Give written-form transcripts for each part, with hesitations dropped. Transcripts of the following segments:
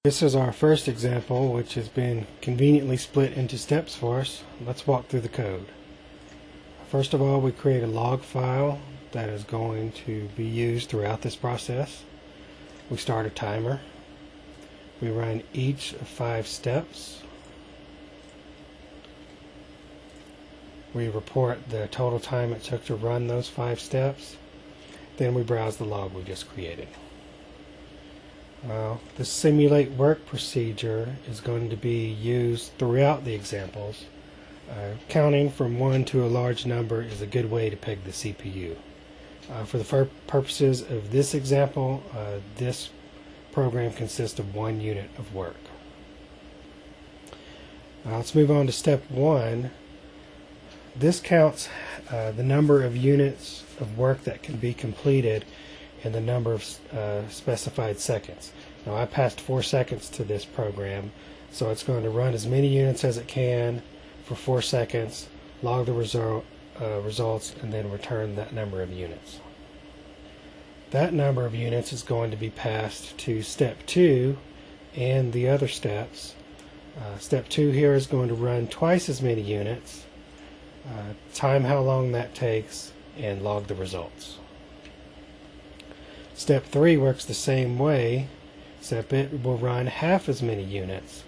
This is our first example, which has been conveniently split into steps for us. Let's walk through the code. First of all, we create a log file that is going to be used throughout this process. We start a timer. We run each of 5 steps. We report the total time it took to run those 5 steps. Then we browse the log we just created. The simulate work procedure is going to be used throughout the examples. Counting from 1 to a large number is a good way to peg the CPU. For the purposes of this example, this program consists of 1 unit of work. Let's move on to step 1. This counts the number of units of work that can be completed and the number of specified seconds. Now I passed 4 seconds to this program, so it's going to run as many units as it can for 4 seconds, log the results, and then return that number of units. That number of units is going to be passed to step 2 and the other steps. Step 2 here is going to run twice as many units, time how long that takes, and log the results. Step 3 works the same way, except it will run half as many units,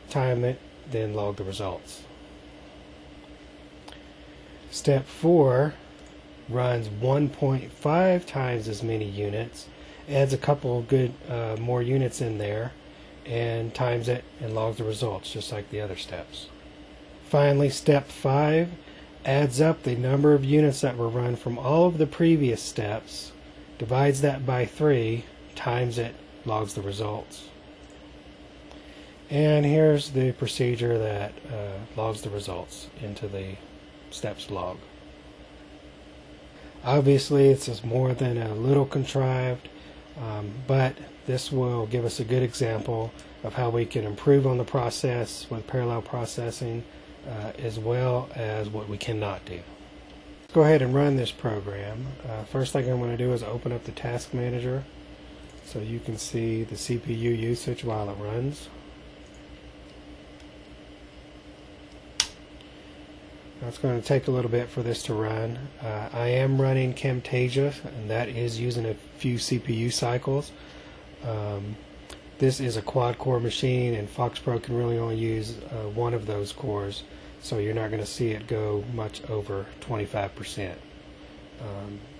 time it, then log the results. Step 4 runs 1.5 times as many units, adds a couple good more units in there, and times it and logs the results, just like the other steps. Finally, step 5 adds up the number of units that were run from all of the previous steps, divides that by 3, times it, logs the results. And here's the procedure that logs the results into the steps log. Obviously, it's more than a little contrived, but this will give us a good example of how we can improve on the process with parallel processing, as well as what we cannot do. Let's go ahead and run this program. First thing I'm going to do is open up the task manager so you can see the CPU usage while it runs. Now it's going to take a little bit for this to run. I am running Camtasia, and that is using a few CPU cycles. This is a quad-core machine, and FoxPro can really only use one of those cores, so you're not going to see it go much over 25%.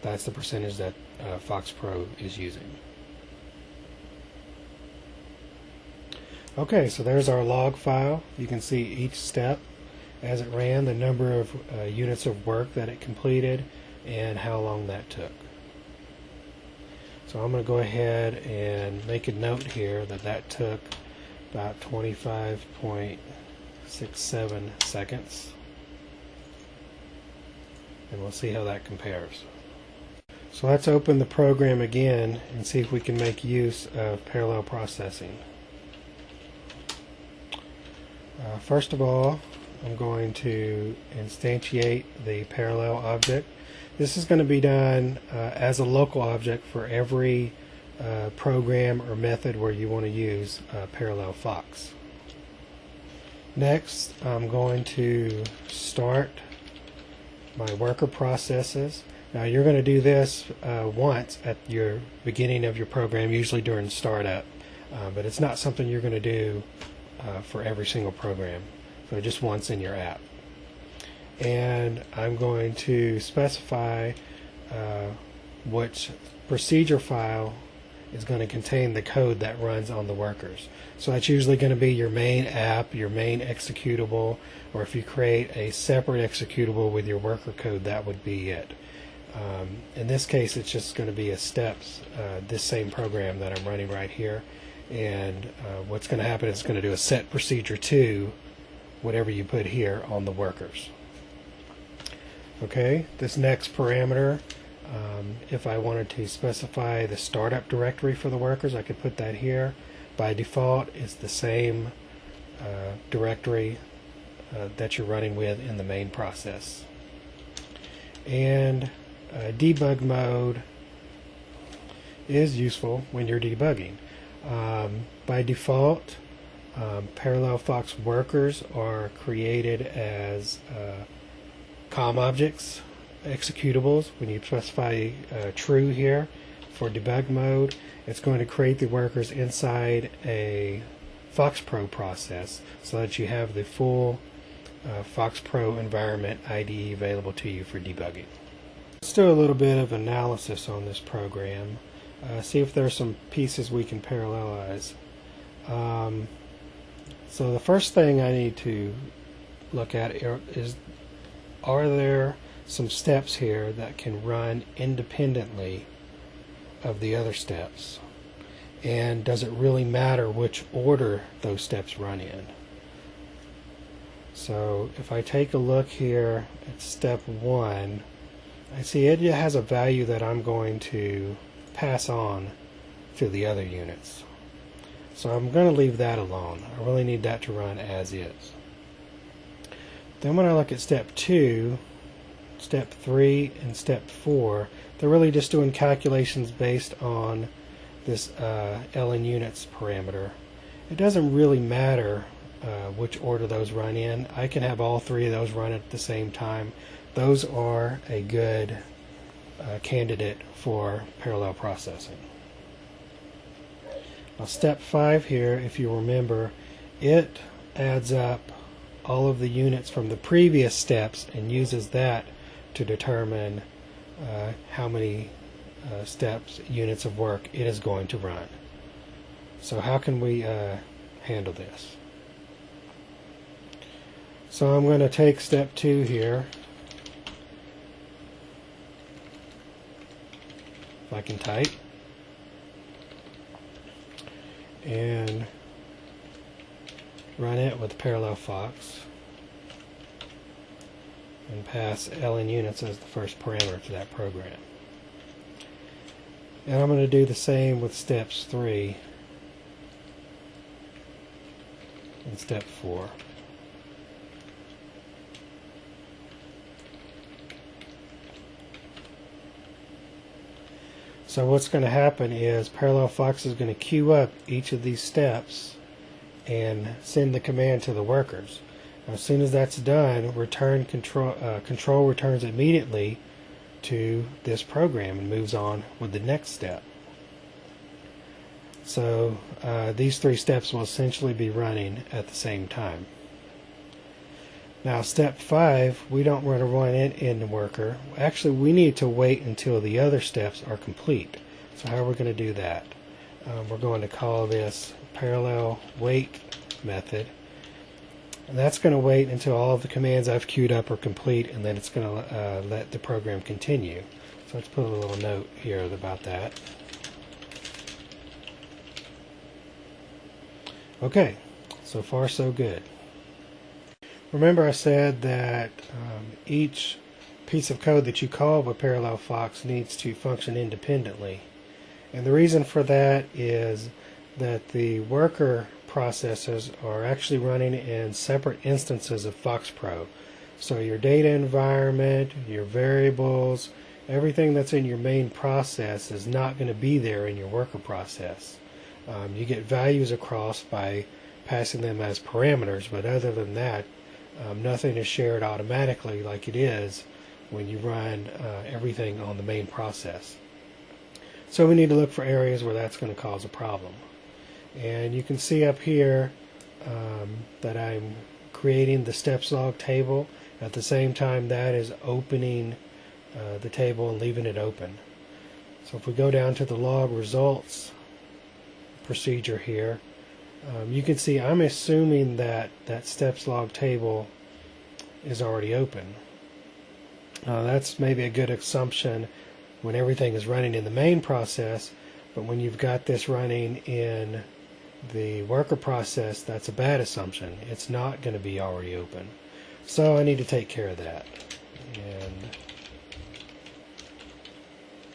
That's the percentage that FoxPro is using. Okay, so there's our log file. You can see each step as it ran, the number of units of work that it completed, and how long that took. So I'm going to go ahead and make a note here that that took about 25.67 seconds, and we'll see how that compares. So let's open the program again and see if we can make use of parallel processing. First of all, I'm going to instantiate the parallel object. This is going to be done as a local object for every program or method where you want to use ParallelFox. Next, I'm going to start my worker processes. Now you're going to do this once at your beginning of your program, usually during startup, but it's not something you're going to do for every single program. So just once in your app. And I'm going to specify which procedure file is going to contain the code that runs on the workers. So that's usually going to be your main app, your main executable, or if you create a separate executable with your worker code, that would be it. In this case, it's just going to be a steps, this same program that I'm running right here. And what's going to happen is it's going to do a set procedure to whatever you put here on the workers. Okay, this next parameter, if I wanted to specify the startup directory for the workers, I could put that here. By default, it's the same directory that you're running with in the main process. And debug mode is useful when you're debugging. By default, ParallelFox workers are created as COM objects, executables. When you specify true here for debug mode, it's going to create the workers inside a FoxPro process so that you have the full FoxPro environment IDE available to you for debugging. Let's do a little bit of analysis on this program. See if there are some pieces we can parallelize. So the first thing I need to look at is, are there some steps here that can run independently of the other steps? And does it really matter which order those steps run in? So if I take a look here at step 1, I see it has a value that I'm going to pass on to the other units. So I'm going to leave that alone. I really need that to run as is. Then when I look at step 2, step 3, and step 4, they're really just doing calculations based on this ln units parameter. It doesn't really matter which order those run in. I can have all three of those run at the same time. Those are a good candidate for parallel processing. Now step 5 here, if you remember, it adds up all of the units from the previous steps and uses that to determine how many steps, units of work it is going to run. So how can we handle this? So I'm going to take step 2 here. If I can type. And run it with ParallelFox. And pass ln units as the first parameter to that program. And I'm going to do the same with steps 3 and step 4. So what's going to happen is ParallelFox is going to queue up each of these steps and send the command to the workers. Now, as soon as that's done, control returns immediately to this program and moves on with the next step. So these 3 steps will essentially be running at the same time. Now step 5, we don't want to run it in the worker. Actually, we need to wait until the other steps are complete. So how are we going to do that? We're going to call this parallel wait method. And that's going to wait until all of the commands I've queued up are complete, and then it's going to let the program continue. So let's put a little note here about that. Okay, so far so good. Remember I said that each piece of code that you call with ParallelFox needs to function independently. And the reason for that is that the worker processes are actually running in separate instances of FoxPro. So your data environment, your variables, everything that's in your main process is not going to be there in your worker process. You get values across by passing them as parameters, but other than that, nothing is shared automatically like it is when you run everything on the main process. So we need to look for areas where that's going to cause a problem. And you can see up here that I'm creating the steps log table. At the same time, that is opening the table and leaving it open. So if we go down to the log results procedure here, you can see I'm assuming that that steps log table is already open. That's maybe a good assumption when everything is running in the main process, but when you've got this running in the worker process, that's a bad assumption. It's not going to be already open. So I need to take care of that. And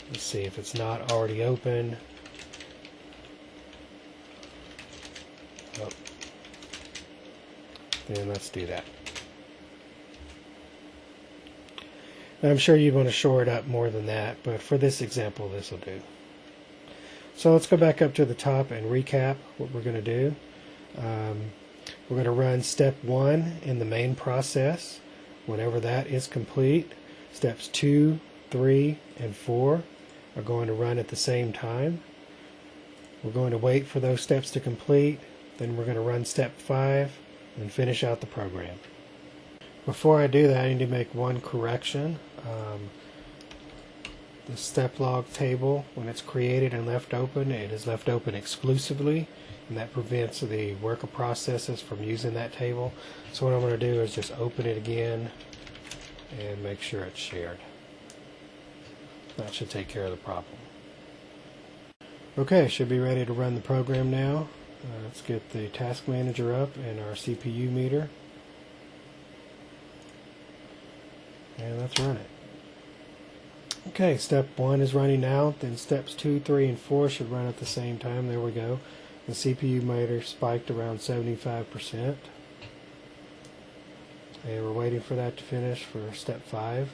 let's see if it's not already open. Oh. Then let's do that. Now, I'm sure you'd want to shore it up more than that, but for this example, this will do. So let's go back up to the top and recap what we're going to do. We're going to run step 1 in the main process. Whenever that is complete, steps 2, 3, and 4 are going to run at the same time. We're going to wait for those steps to complete, then we're going to run step 5 and finish out the program. Before I do that, I need to make one correction. The step log table, when it's created and left open, it is left open exclusively, and that prevents the worker processes from using that table. So what I'm going to do is just open it again and make sure it's shared. That should take care of the problem. Okay, should be ready to run the program now. Let's get the task manager up and our CPU meter, and let's run it. Okay, step 1 is running now, then steps 2, 3, and 4 should run at the same time. There we go. The CPU meter spiked around 75%. And we're waiting for that to finish for step 5.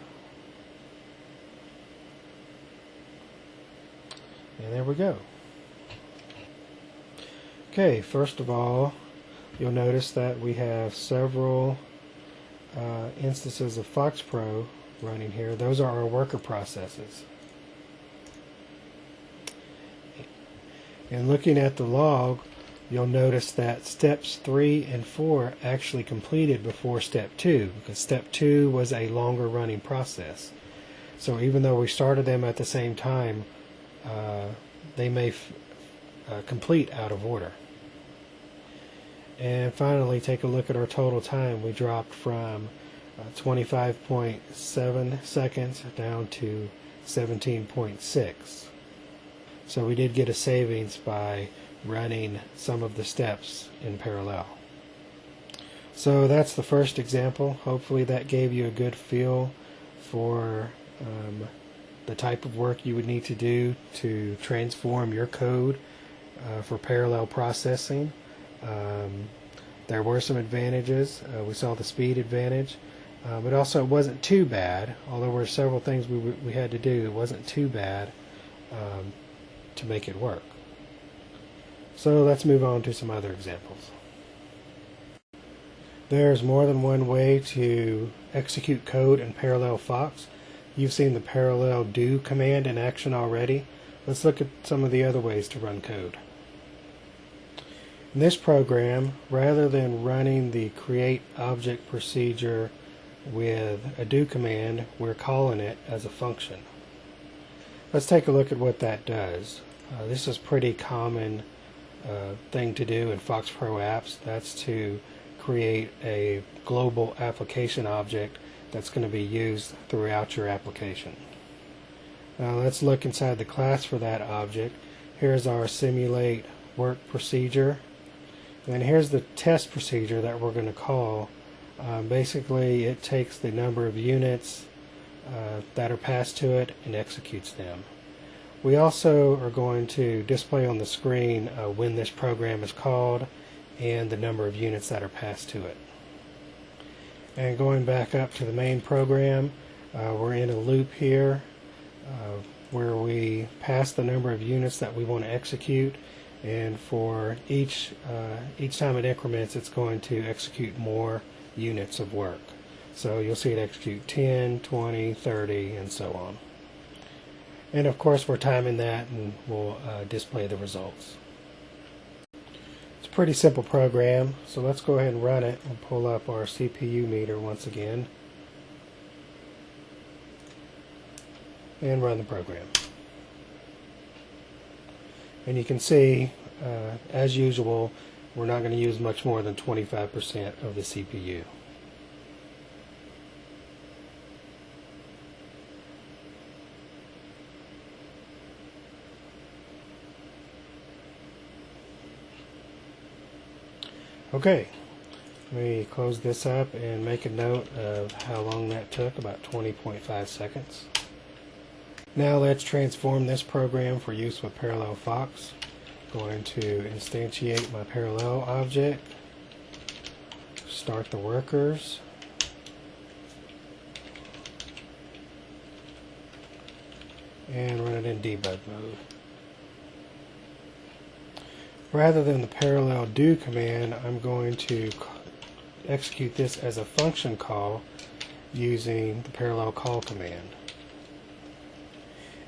And there we go. Okay, first of all, you'll notice that we have several instances of Fox Pro running here. Those are our worker processes. And looking at the log, you'll notice that steps 3 and 4 actually completed before step 2, because step 2 was a longer running process. So even though we started them at the same time, they may complete out of order. And finally, take a look at our total time. We dropped from 25.7 seconds down to 17.6. So we did get a savings by running some of the steps in parallel. So that's the first example. Hopefully that gave you a good feel for the type of work you would need to do to transform your code for parallel processing. There were some advantages. We saw the speed advantage, but also it wasn't too bad. Although there were several things we had to do, it wasn't too bad to make it work. So let's move on to some other examples. There's more than one way to execute code in ParallelFox. You've seen the parallel do command in action already. Let's look at some of the other ways to run code. In this program, rather than running the create object procedure with a do command, we're calling it as a function. Let's take a look at what that does. This is a pretty common thing to do in Fox Pro apps. That's to create a global application object that's going to be used throughout your application. Now let's look inside the class for that object. Here's our simulate work procedure. And here's the test procedure that we're going to call. Basically, it takes the number of units that are passed to it and executes them. We also are going to display on the screen when this program is called and the number of units that are passed to it. And going back up to the main program, we're in a loop here where we pass the number of units that we want to execute, and for each time it increments, it's going to execute more units of work. So you'll see it execute 10, 20, 30, and so on. And of course we're timing that, and we'll display the results. It's a pretty simple program, so let's go ahead and run it and pull up our CPU meter once again and run the program. And you can see, as usual, we're not going to use much more than 25% of the CPU. Okay, let me close this up and make a note of how long that took, about 20.5 seconds. Now let's transform this program for use with ParallelFox. Going to instantiate my parallel object, start the workers, and run it in debug mode. rather than the parallel do command, I'm going to execute this as a function call using the parallel call command.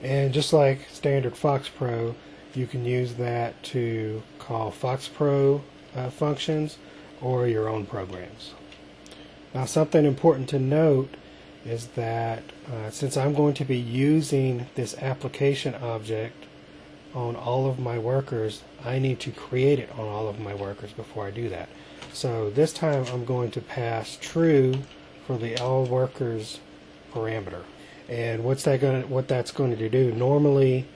And just like standard Fox Pro, you can use that to call Fox Pro functions or your own programs. Now, something important to note is that since I'm going to be using this application object on all of my workers, I need to create it on all of my workers before I do that. So this time I'm going to pass true for the all workers parameter. And what that's going to do, normally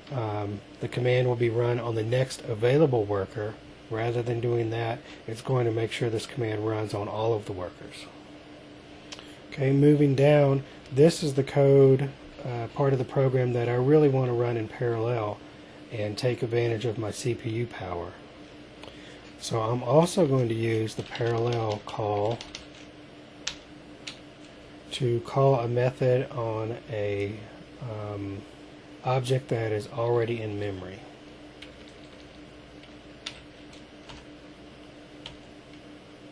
the command will be run on the next available worker. Rather than doing that, it's going to make sure this command runs on all of the workers. Okay, moving down, this is the code part of the program that I really want to run in parallel and take advantage of my CPU power. So I'm also going to use the parallel call to call a method on a object that is already in memory.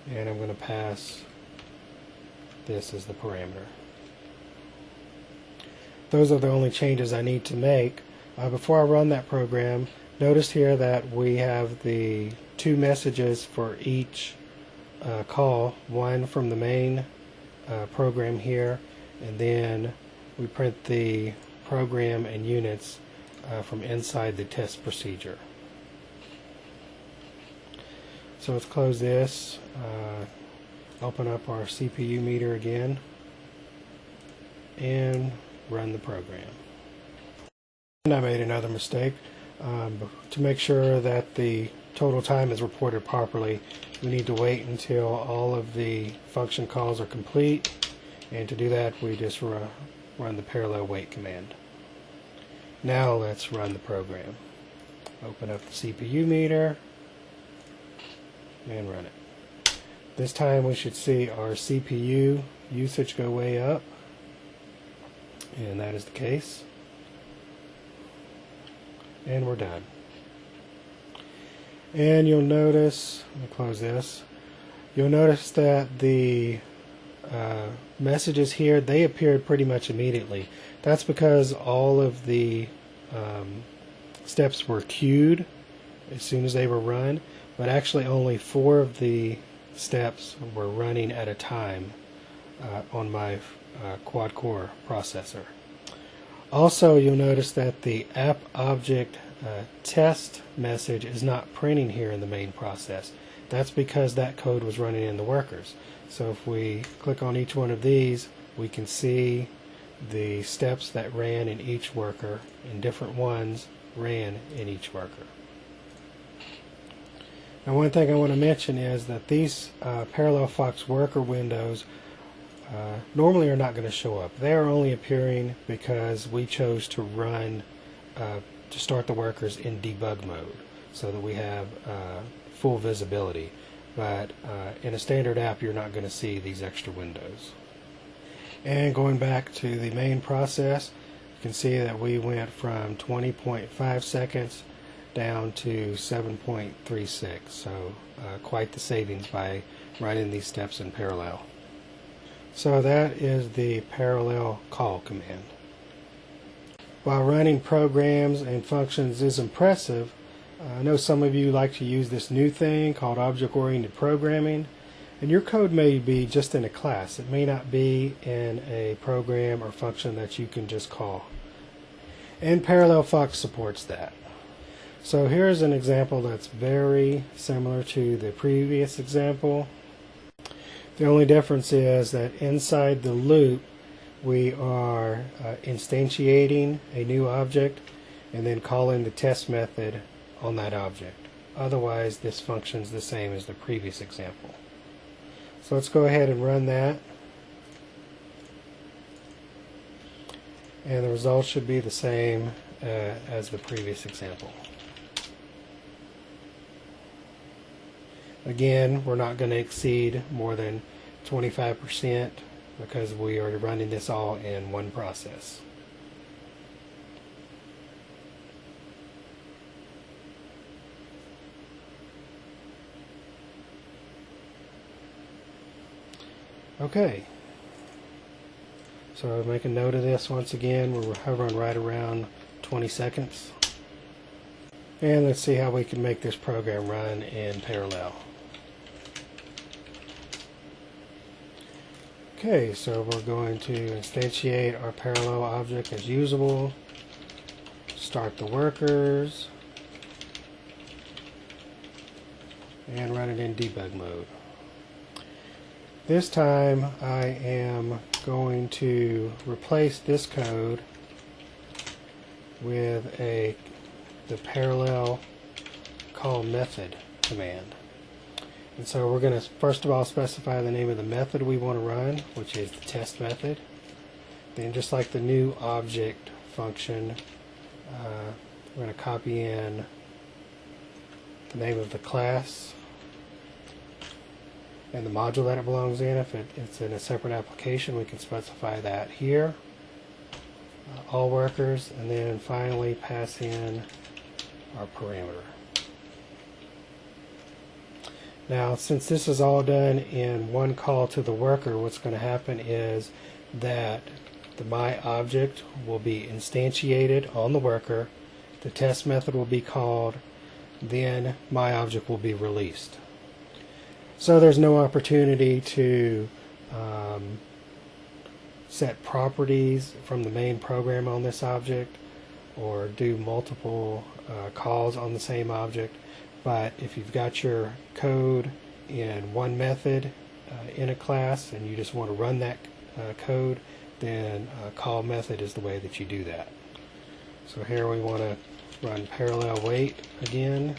And I'm going to pass this as the parameter. Those are the only changes I need to make. Before I run that program, notice here that we have the two messages for each call, one from the main program here, and then we print the program and units from inside the test procedure. So let's close this, open up our CPU meter again, and run the program. And I made another mistake. To make sure that the total time is reported properly, we need to wait until all of the function calls are complete, and to do that we just run the parallel wait command. Now let's run the program. Open up the CPU meter and run it. This time we should see our CPU usage go way up, and that is the case. And we're done. And you'll notice, let me close this, you'll notice that the messages here, they appeared pretty much immediately. That's because all of the steps were queued as soon as they were run, but actually only 4 of the steps were running at a time on my quad-core processor. Also, you'll notice that the app object test message is not printing here in the main process. That's because that code was running in the workers. So if we click on each one of these, we can see the steps that ran in each worker, and different ones ran in each worker. Now, one thing I want to mention is that these ParallelFox worker windows normally are not going to show up. They are only appearing because we chose to run to start the workers in debug mode so that we have full visibility. But in a standard app, you're not going to see these extra windows. And going back to the main process, you can see that we went from 20.5 seconds down to 7.36. So quite the savings by running these steps in parallel. So that is the parallel call command. While running programs and functions is impressive, I know some of you like to use this new thing called object-oriented programming, and your code may be just in a class. It may not be in a program or function that you can just call. And ParallelFox supports that. So here's an example that's very similar to the previous example. The only difference is that inside the loop we are instantiating a new object and then calling the test method on that object. Otherwise, this functions the same as the previous example. So let's go ahead and run that. And the results should be the same as the previous example. Again, we're not going to exceed more than 25% because we are running this all in one process. Okay, so make a note of this once again. We're hovering right around 20 seconds. And let's see how we can make this program run in parallel. Okay, so we're going to instantiate our parallel object as usual, start the workers, and run it in debug mode. This time I am going to replace this code with the parallel call method command. And so we're going to first of all specify the name of the method we want to run, which is the test method. Then, just like the new object function, we're going to copy in the name of the class and the module that it belongs in. If it's in a separate application, we can specify that here. All workers, and then finally pass in our parameter. Now, since this is all done in one call to the worker, what's going to happen is that the my object will be instantiated on the worker, the test method will be called, then my object will be released. So there's no opportunity to set properties from the main program on this object or do multiple calls on the same object. But if you've got your code in one method in a class and you just want to run that code, then call method is the way that you do that. So here we want to run parallel wait again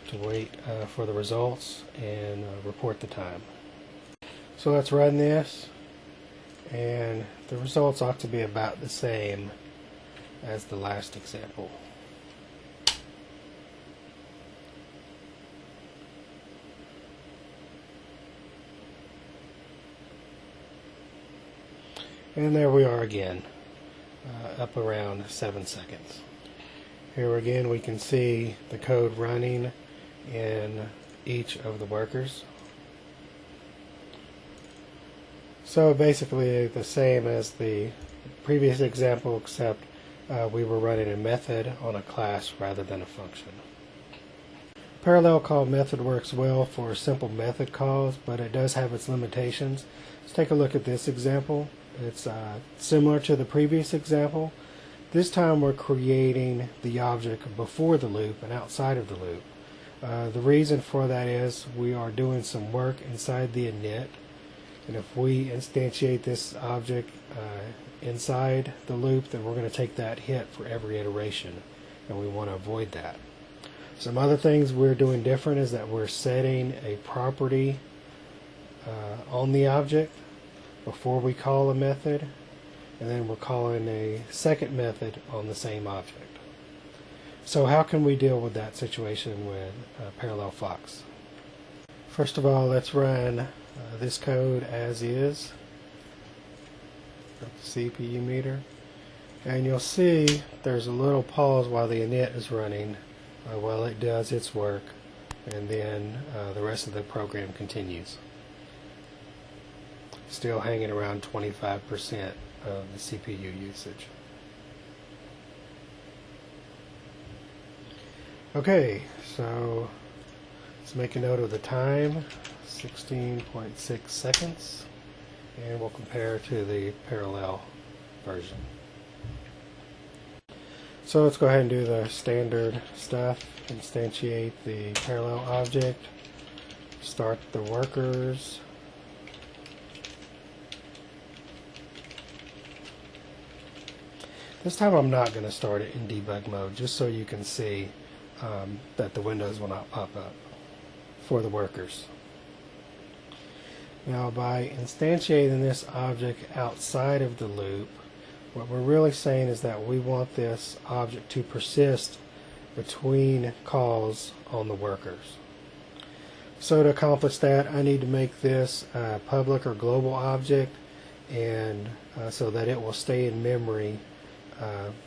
to wait for the results and report the time. So let's run this, and the results ought to be about the same as the last example. And there we are again, up around 7 seconds. Here again we can see the code running in each of the workers. So basically the same as the previous example, except we were running a method on a class rather than a function. Parallel call method works well for simple method calls, but it does have its limitations. Let's take a look at this example. It's similar to the previous example. This time we're creating the object before the loop and outside of the loop. The reason for that is we are doing some work inside the init, and if we instantiate this object inside the loop, then we're going to take that hit for every iteration, and we want to avoid that. Some other things we're doing different is that we're setting a property on the object before we call a method, and then we're calling a second method on the same object. So how can we deal with that situation with ParallelFox? First of all, let's run this code as is, the CPU meter, and you'll see there's a little pause while the init is running while it does its work, and then the rest of the program continues. Still hanging around 25% of the CPU usage. Okay, so let's make a note of the time, 16.6 seconds, and we'll compare to the parallel version. So let's go ahead and do the standard stuff. Instantiate the parallel object, start the workers, this time I'm not going to start it in debug mode, just so you can see that the windows will not pop up for the workers. Now, by instantiating this object outside of the loop, what we're really saying is that we want this object to persist between calls on the workers. So to accomplish that, I need to make this a public or global object, and so that it will stay in memory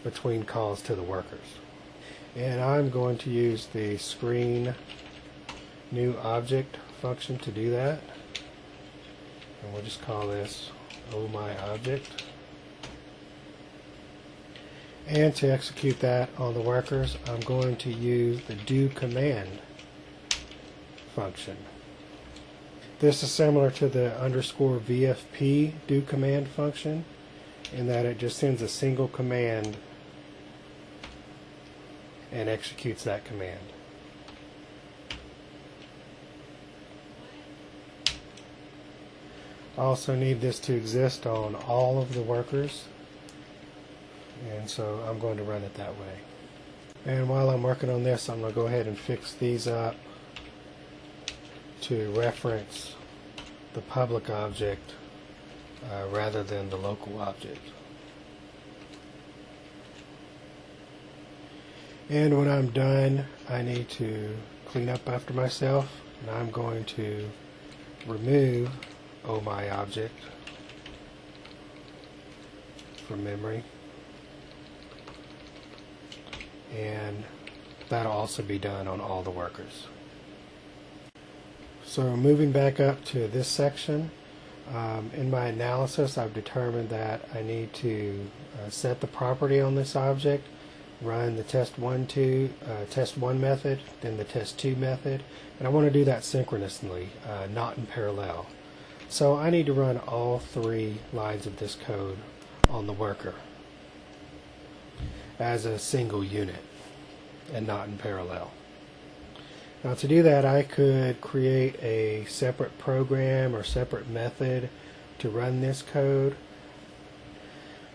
between calls to the workers. And I'm going to use the screen new object function to do that. and we'll just call this OMyObject. And to execute that on the workers, I'm going to use the do command function. This is similar to the _VFP do command function in that it just sends a single command and executes that command. I also need this to exist on all of the workers, and so I'm going to run it that way. And while I'm working on this, I'm going to go ahead and fix these up to reference the public object rather than the local object. And when I'm done, I need to clean up after myself, and I'm going to remove OMyObject from memory, and that'll also be done on all the workers. So moving back up to this section, in my analysis I've determined that I need to set the property on this object, run the test 1 method, then the test 2 method, and I want to do that synchronously, not in parallel. So I need to run all 3 lines of this code on the worker as a single unit and not in parallel. Now to do that, I could create a separate program or separate method to run this code.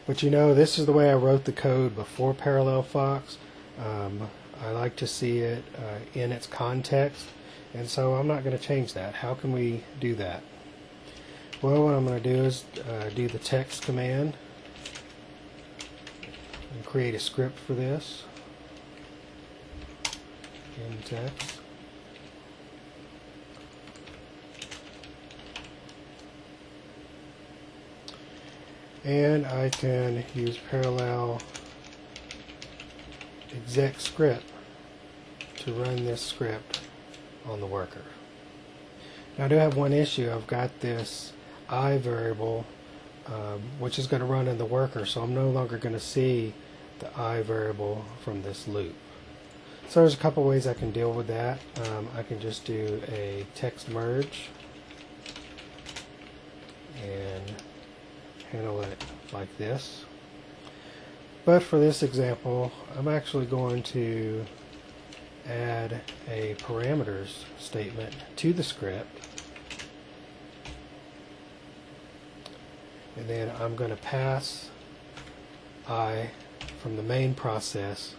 But you know, this is the way I wrote the code before ParallelFox. I like to see it in its context, and so I'm not going to change that. How can we do that? Well, what I'm going to do is do the text command and create a script for this in text. And I can use parallel exec script to run this script on the worker. Now I do have one issue. I've got this I variable which is going to run in the worker, so I'm no longer going to see the I variable from this loop. So there's a couple ways I can deal with that. I can just do a text merge and handle it like this. But for this example, I'm actually going to add a parameters statement to the script, and then I'm going to pass I from the main process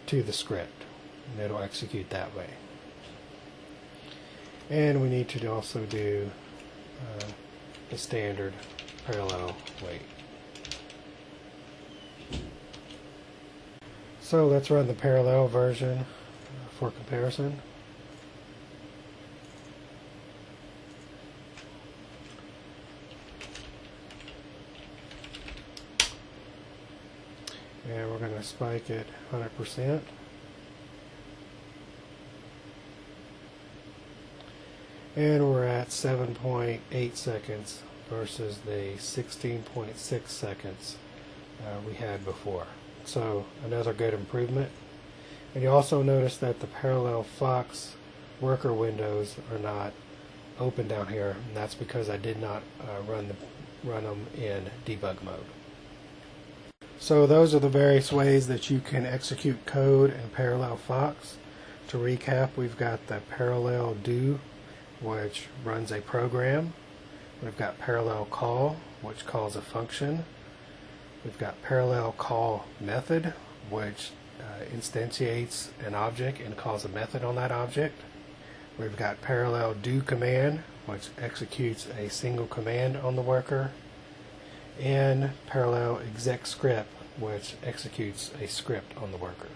to the script, and it'll execute that way. And we need to also do the standard parallel wait. So let's run the parallel version for comparison. And we're going to spike it 100%. And we're at 7.8 seconds versus the 16.6 seconds we had before. So another good improvement. And you also notice that the ParallelFox worker windows are not open down here, and that's because I did not run them in debug mode. So those are the various ways that you can execute code in ParallelFox. To recap, we've got the parallel do, which runs a program. We've got parallel call, which calls a function. We've got parallel call method, which instantiates an object and calls a method on that object. We've got parallel do command, which executes a single command on the worker. And parallel exec script, which executes a script on the worker.